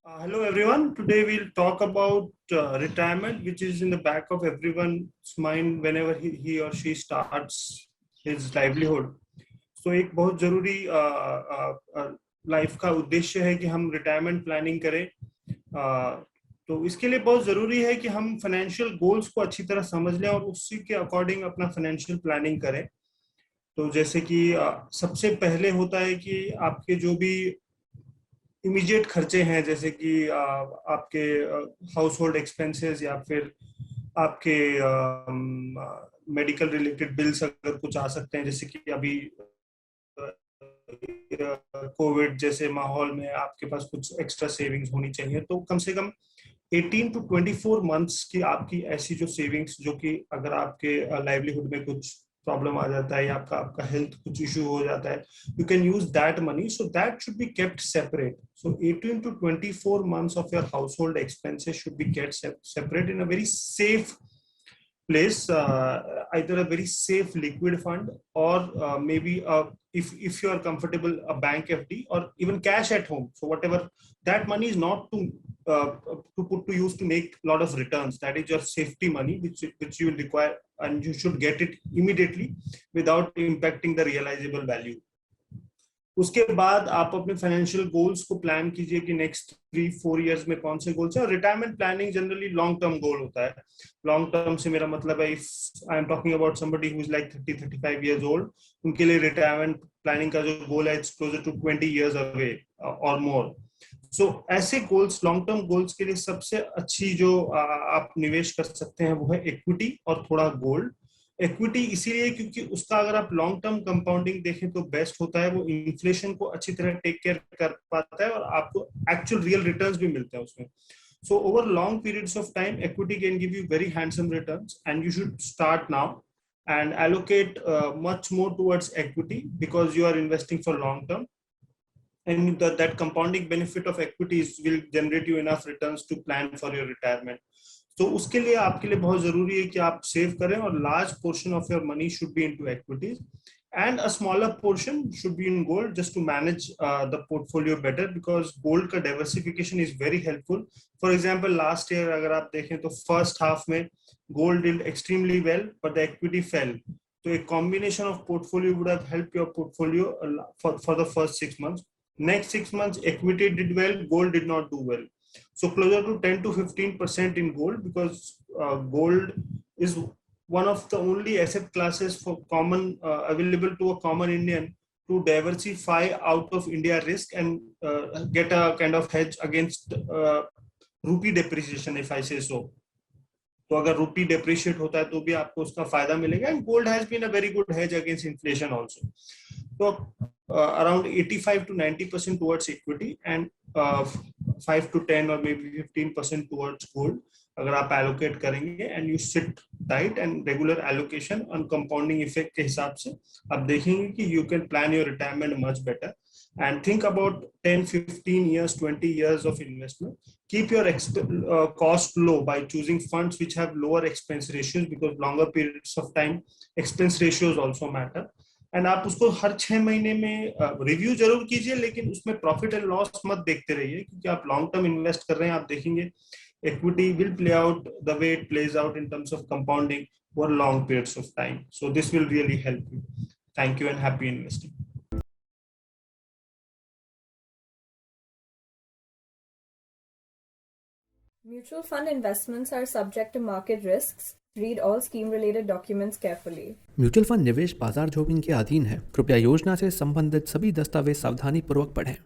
Hello everyone. Today we'll talk about retirement, which is in the back of everyone's mind whenever he or she starts his livelihood. So एक बहुत जरूरी life का उद्देश्य है कि हम रिटायरमेंट प्लानिंग करें. तो इसके लिए बहुत जरूरी है कि हम फाइनेंशियल गोल्स को अच्छी तरह समझ लें और उसी के अकॉर्डिंग अपना फाइनेंशियल प्लानिंग करें. तो जैसे कि सबसे पहले होता है कि आपके जो भी इमीडिएट खर्चे हैं, जैसे कि आपके हाउस होल्ड एक्सपेंसेस या फिर आपके मेडिकल रिलेटेड बिल्स अगर कुछ आ सकते हैं, जैसे कि अभी कोविड जैसे माहौल में आपके पास कुछ एक्स्ट्रा सेविंग्स होनी चाहिए. तो कम से कम 18 to 24 मंथ्स की आपकी ऐसी जो सेविंग्स, जो कि अगर आपके लाइवलीहुड में कुछ प्रॉब्लम आ जाता है या आपका हेल्थ कुछ इशू हो जाता है, you can use that money. So that should be kept separate. So 18 to 24 months of your household expenses should be kept separate in a very safe place, either a very safe liquid fund or maybe if you are comfortable, a bank FD or even cash at home. So whatever, that money is not to put to use to make a lot of returns. That is your safety money, which you will require, and you should get it immediately without impacting the realizable value. उसके बाद आप अपने financial goals को plan कीजिए कि next 3-4 years में कौन से गोल्स हैं. और retirement planning generally long term goal होता है. लॉन्ग टर्म से मेरा मतलब है, if I am talking about somebody who is like 30-35 years old, उनके लिए रिटायरमेंट प्लानिंग का जो गोल है, it's closer to 20 years away और मोर. सो ऐसे गोल्स, लॉन्ग टर्म गोल्स के लिए सबसे अच्छी जो आप निवेश कर सकते हैं वो है इक्विटी और थोड़ा गोल्ड. इक्विटी इसीलिए क्योंकि उसका अगर आप लॉन्ग टर्म कंपाउंडिंग देखें तो बेस्ट होता है. वो इन्फ्लेशन को अच्छी तरह टेक केयर कर पाता है और आपको एक्चुअल रियल रिटर्न्स भी मिलते हैं उसमें. So over long periods of time, equity can give you very handsome returns, and you should start now and allocate much more towards equity because you are investing for long term, and that compounding benefit of equities will generate you enough returns to plan for your retirement. तो उसके लिए आपके लिए बहुत जरूरी है कि आप सेव करें, और large portion of your money should be into equities and a smaller portion should be in gold, just to manage the portfolio better, because gold का diversification is very helpful. For example, last year अगर आप देखें तो first half में gold did extremely well but the equity fell. So a combination of portfolio would have helped your portfolio for the first 6 months. Next 6 months equity did well, gold did not do well. So closer to 10 to 15% in gold, because gold is one of the only asset classes for common available to a common Indian to diversify out of India risk and get a kind of hedge against rupee depreciation, if I say so. तो अगर रूपी depreciate होता है तो भी आपको उसका फायदा मिलेगा. And gold has been a very good hedge against inflation also. तो around 85 to 90% towards equity and 5 to 10 or maybe 15% towards gold अगर आप allocate करेंगे, and you sit tight and regular allocation on compounding effect के हिसाब से आप देखेंगे कि you can plan your retirement much better. And think about 10, 15 years, 20 years of investment. Keep your cost low by choosing funds which have lower expense ratios, because longer periods of time expense ratios also matter. And आप उसको हर 6 महीने में review जरूर कीजिए, लेकिन उसमें profit and loss मत देखते रहिए, क्योंकि आप लॉन्ग टर्म इन्वेस्ट कर रहे हैं. आप देखेंगे equity will play out the way it plays out in terms of compounding over long periods of time. So this will really help you. Thank you and happy investing. Mutual fund investments are subject to market risks. Read all scheme-related documents carefully. Mutual fund निवेश बाजार जोखिम के अधीन है. कृपया योजना से संबंधित सभी दस्तावेज सावधानी पूर्वक पढ़ें.